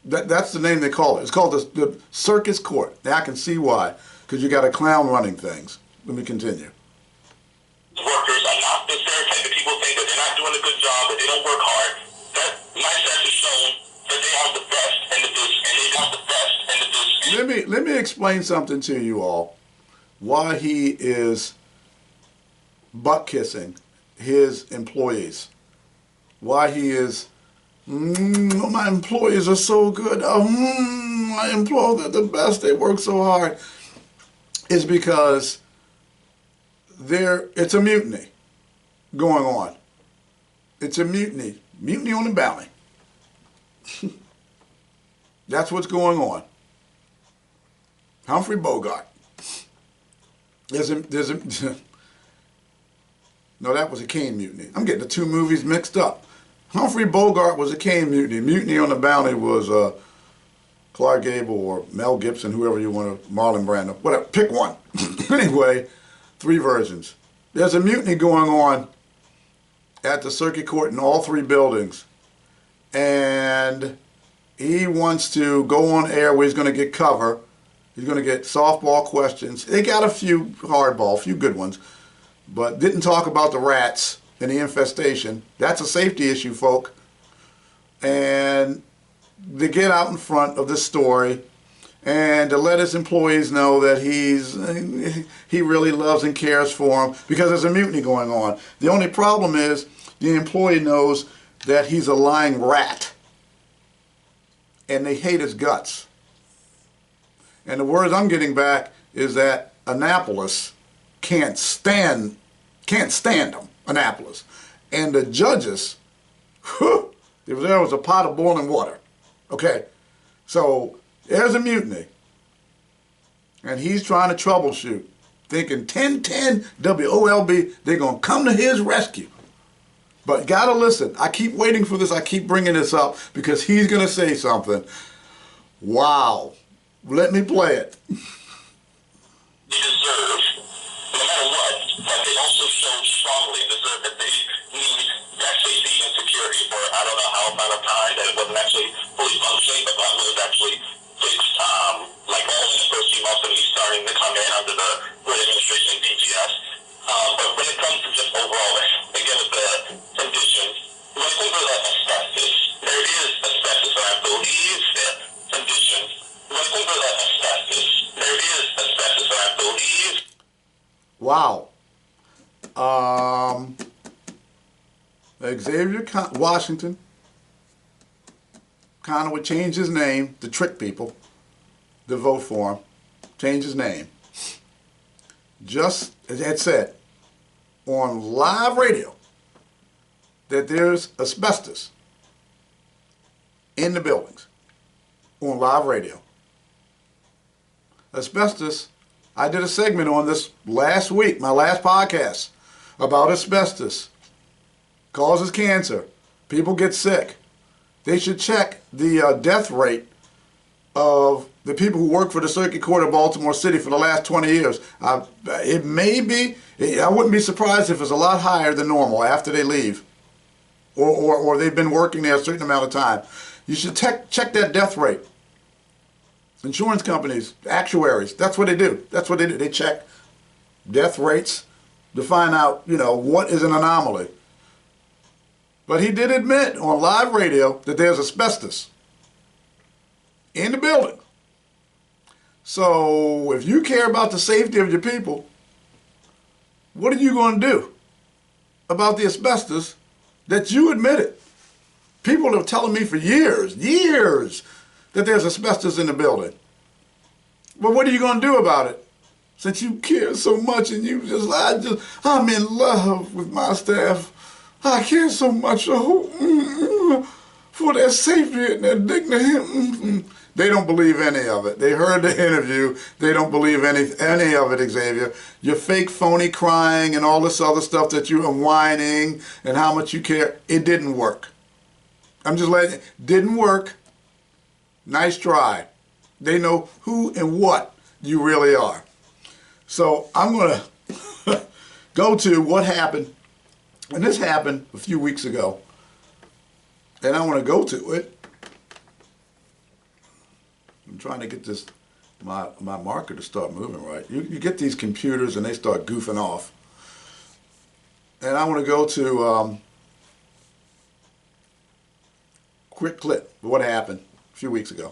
That's the name they call it. It's called the circus court. Now I can see why, because you got a clown running things. Let me continue. Workers are not the stereotype that people think that they're not doing a good job, that they don't work hard. That my stats have shown that they are the best and the best, and they got the best and the best. Let me explain something to you all. Why he is butt kissing his employees. Why he is, my employees are so good. My employees are the best. They work so hard. Is because it's a mutiny going on. It's a mutiny. Mutiny on the bounty. That's what's going on. Humphrey Bogart. No, that was a Kane mutiny. I'm getting the two movies mixed up. Humphrey Bogart was a Kane mutiny. Mutiny on the Bounty was Clark Gable or Mel Gibson, whoever you want to, Marlon Brando, whatever, pick one. Anyway, 3 versions. There's a mutiny going on at the circuit court in all 3 buildings. And he wants to go on air where he's going to get cover. He's going to get softball questions. They got a few hardball, a few good ones, but didn't talk about the rats and the infestation. That's a safety issue, folk. And to get out in front of this story and to let his employees know that he really loves and cares for them because there's a mutiny going on. The only problem is the employee knows that he's a lying rat and they hate his guts. And the words I'm getting back is that Annapolis can't stand them, Annapolis. And the judges, whew, there was a pot of boiling water. Okay, so there's a mutiny. And he's trying to troubleshoot, thinking 1010 WOLB, they're going to come to his rescue. But gotta listen, I keep waiting for this, I keep bringing this up because he's going to say something. Wow. Let me play it. They deserve, no matter what, but they also show strongly deserve that they need that safety and security for I don't know how amount of time that it wasn't actually fully functioning, but that was actually fixed, like all in the first few months when he's starting to come in under the Wood administration and DGS. But when it comes to just overall, again with the conditions, when it comes to that asbestos, there is asbestos, and I believe that conditions. When it comes to that asbestos, there is asbestos, and I believe. Wow. Xavier Washington kind of would change his name to trick people to vote for him. Change his name. Just as had said on live radio that there's asbestos in the buildings on live radio. asbestos, I did a segment on this last week, my last podcast, about asbestos. Causes cancer. People get sick. They should check the death rate of the people who work for the Circuit Court of Baltimore City for the last 20 years. It may be, I wouldn't be surprised if it's a lot higher than normal after they leave, or they've been working there a certain amount of time. You should check that death rate. Insurance companies, actuaries, that's what they do. That's what they do. They check death rates to find out, what is an anomaly. But he did admit on live radio that there's asbestos in the building. So if you care about the safety of your people, what are you going to do about the asbestos that you admitted? People are telling me for years, that there's asbestos in the building. But what are you going to do about it? Since you care so much and I'm in love with my staff. I care so much for their safety and their dignity. They don't believe any of it. They heard the interview. They don't believe any of it, Xavier. Your fake, phony crying and all this other stuff that you are whining and how much you care, it didn't work. I'm just letting you, didn't work. Nice try. They know who and what you really are. So I'm going to go to what happened. And this happened a few weeks ago. And I want to go to it. I'm trying to get this, my marker to start moving right. You get these computers and they start goofing off. And I want to go to quick clip of what happened a few weeks ago.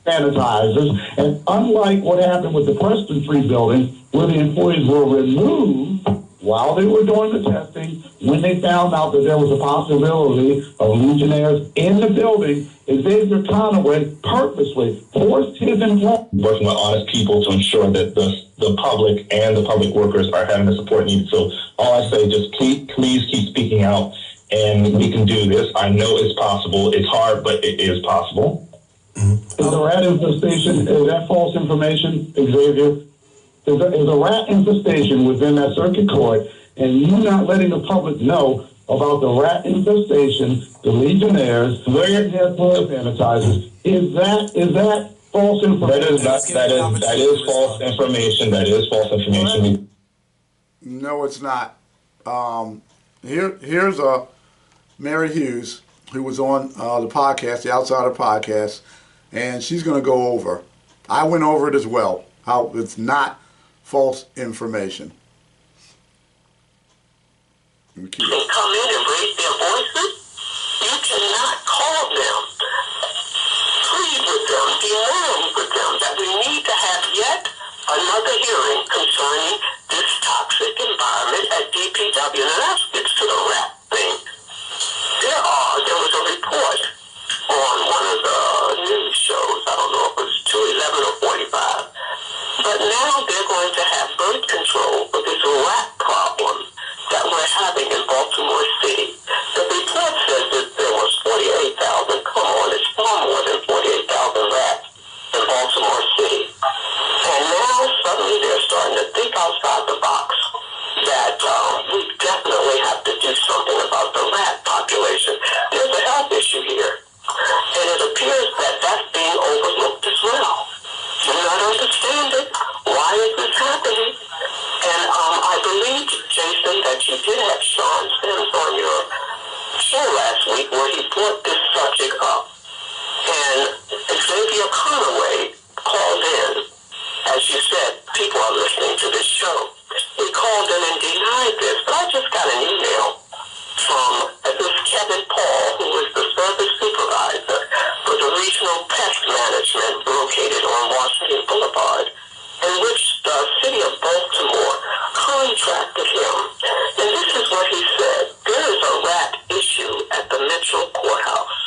Sanitizers, and unlike what happened with the Preston Street building, where the employees were removed while they were doing the testing, when they found out that there was a possibility of Legionnaires in the building, Xavier Conaway purposely forced his employees. Working with honest people to ensure that the public and the public workers are having the support needed. So all I say, just please keep speaking out, and we can do this. I know it's possible. It's hard, but it is possible. Is a rat infestation, is that false information, Xavier? Is a rat infestation within that circuit court, and you not letting the public know about the rat infestation, the Legionnaires, their blood sanitizers, is that false information? That is false information. That is false information. No, it's not. Here's Mary Hughes, who was on the podcast, the Outsider podcast, and she's going to go over. I went over it as well, how it's not false information. They come in and raise their voices. You cannot call them, plead with them, demand with them that we need to have yet another hearing concerning this toxic environment at DPW. And that gets to the rat thing. There was a report on one of the news shows, I don't know if it was 211 or 45, but now they're going to have birth control for this rat problem that we're having in Baltimore City. The report says that there was 48,000, come on, it's far more than 48,000 rats in Baltimore City. And now suddenly they're starting to think outside the box that we definitely have to do something about the rat population. There's a health issue here. And it appears that that's being overlooked as well. Do not understand it. Why is this happening? And I believe, Jason, that you did have Sean Sims on your show last week where he brought this subject up. And Xavier Conaway called in. As you said, people are listening to this show. He called in and denied this. But I just got an email from this Kevin Paul, who is the service supervisor for the regional pest management located on Washington Boulevard, in which the city of Baltimore contracted him. And this is what he said. There is a rat issue at the Mitchell Courthouse.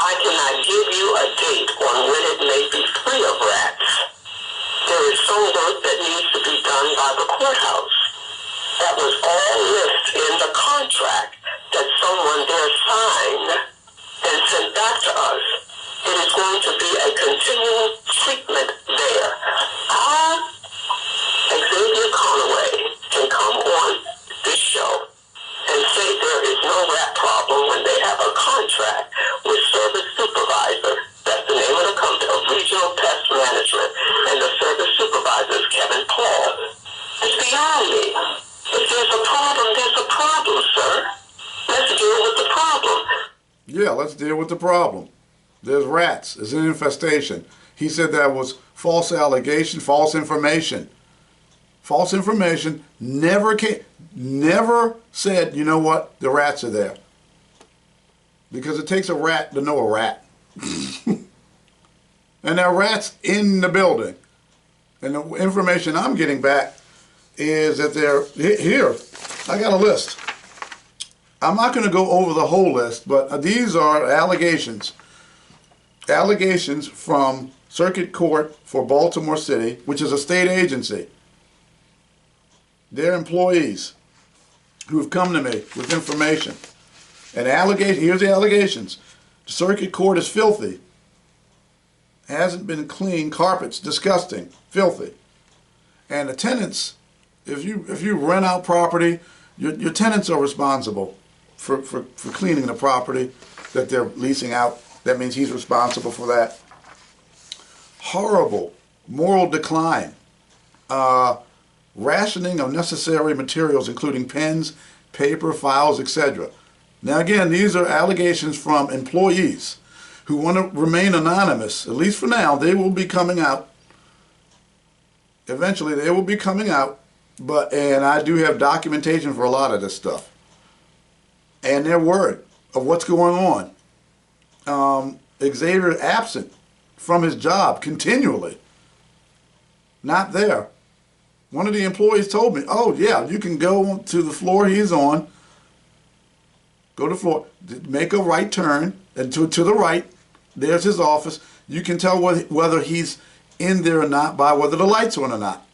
I cannot give you a date on when it may be free of rats. There is some work that needs to be done by the courthouse. That was all listed in the contract that someone there signed and sent back to us. It is going to be a continual treatment there. let's deal with the problem. There's rats. There's an infestation. He said that was false allegation, false information. False information. Never said, you know what, the rats are there. Because it takes a rat to know a rat. And there are rats in the building. And the information I'm getting back is that they're here. I got a list. I'm not going to go over the whole list, but these are allegations. Allegations from Circuit Court for Baltimore City, which is a state agency. They're employees who have come to me with information. And here's the allegations. The Circuit Court is filthy. Hasn't been cleaned. Carpets, disgusting, filthy. And the tenants, if you rent out property, your tenants are responsible for cleaning the property that they're leasing out. That means he's responsible for that. Horrible moral decline. Rationing of necessary materials, including pens, paper, files, etc. Now again, these are allegations from employees who want to remain anonymous. At least for now, they will be coming out. Eventually, they will be coming out. And I do have documentation for a lot of this stuff. And their word of what's going on. Xavier absent from his job continually. Not there. One of the employees told me, oh yeah, you can go to the floor he's on. Go to the floor, make a right turn, and to the right, there's his office. You can tell whether he's in there or not by whether the light's on or not.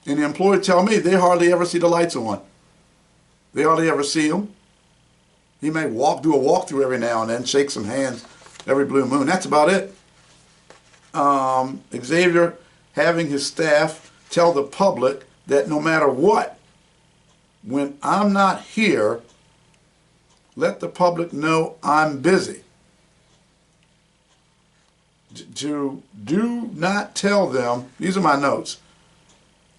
And the employee tell me they hardly ever see the lights on. They hardly ever see him. He may do a walkthrough every now and then, shake some hands every blue moon. That's about it. Xavier having his staff tell the public that no matter what, when I'm not here, let the public know I'm busy. To do not tell them, these are my notes,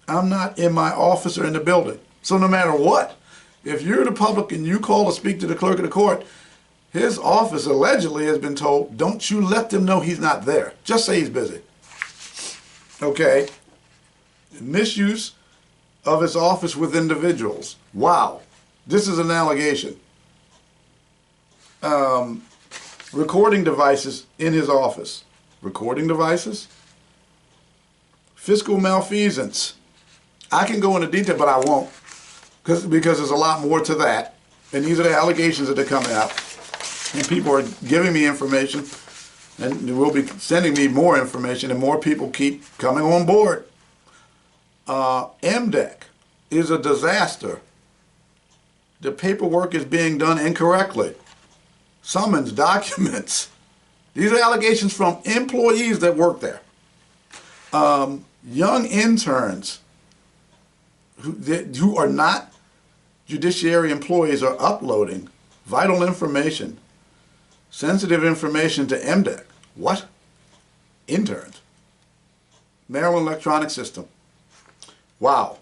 I'm not in my office or in the building. So no matter what, if you're the public and you call to speak to the clerk of the court, his office allegedly has been told, don't you let them know he's not there. Just say he's busy. Okay. Misuse of his office with individuals. Wow. This is an allegation. Recording devices in his office. Recording devices. Fiscal malfeasance. I can go into detail, but I won't. Because there's a lot more to that. And these are the allegations that are coming out. And people are giving me information. And will be sending me more information. And more people keep coming on board. MDEC is a disaster. The paperwork is being done incorrectly. Summons, documents. These are allegations from employees that work there. Young interns who are not judiciary employees are uploading vital information, sensitive information to MDEC. What? Interns. Maryland Electronic System. Wow.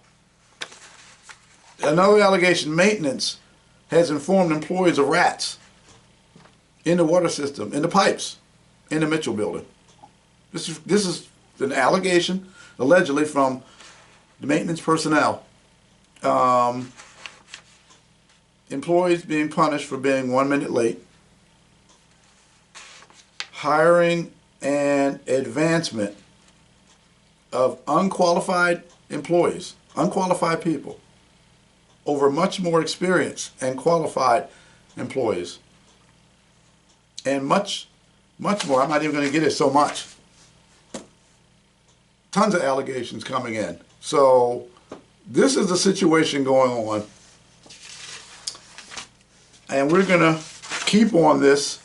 Another allegation, maintenance has informed employees of rats in the water system, in the pipes, in the Mitchell building. This is an allegation, allegedly, from the maintenance personnel. Employees being punished for being 1 minute late. Hiring and advancement of unqualified employees, unqualified people, over much more experienced and qualified employees. And much more. I'm not even going to get it so much. Tons of allegations coming in. So this is the situation going on. And we're going to keep on this.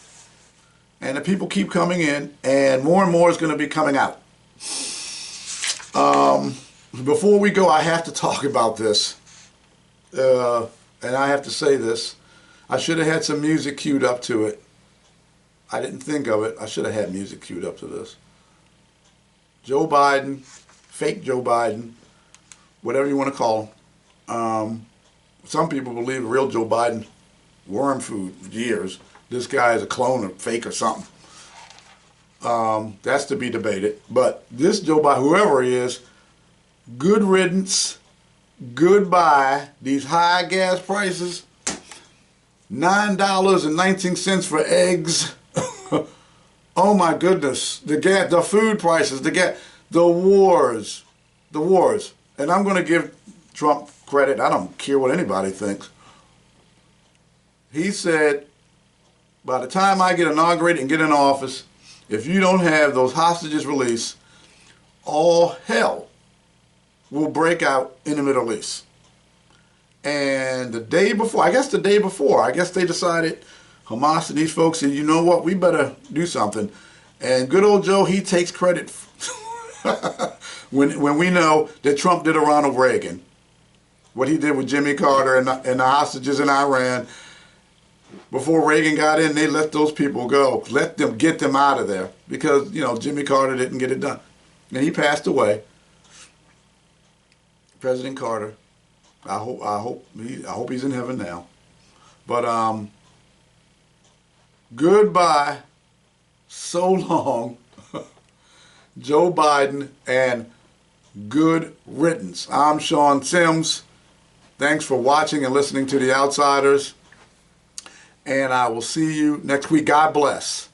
And the people keep coming in. And more is going to be coming out. Before we go, I have to talk about this. And I have to say this. I should have had some music queued up to it. I didn't think of it. I should have had music queued up to this. Joe Biden, fake Joe Biden, whatever you want to call him. Some people believe real Joe Biden, worm food for years, this guy is a clone or fake or something. That's to be debated. But this Joe Biden, whoever he is, good riddance, goodbye. These high gas prices, $9.19 for eggs. Oh my goodness, the food prices, the wars. And I'm going to give Trump credit. I don't care what anybody thinks. He said, by the time I get inaugurated and get in office, if you don't have those hostages released, all hell will break out in the Middle East. And the day before, I guess they decided, Hamas and these folks said, you know what, we better do something. And good old Joe, he takes credit when we know that Trump did a Ronald Reagan. What he did with Jimmy Carter and the hostages in Iran. Before Reagan got in, they let those people go. Get them out of there. Because, you know, Jimmy Carter didn't get it done. And he passed away. President Carter. I hope he's in heaven now. But goodbye, so long, Joe Biden, and good riddance. I'm Sean Sims. Thanks for watching and listening to The Outsiders. And I will see you next week. God bless.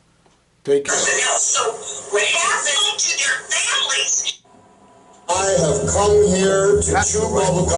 Take care. So what happened to their families? I have come here to chew bubble gum.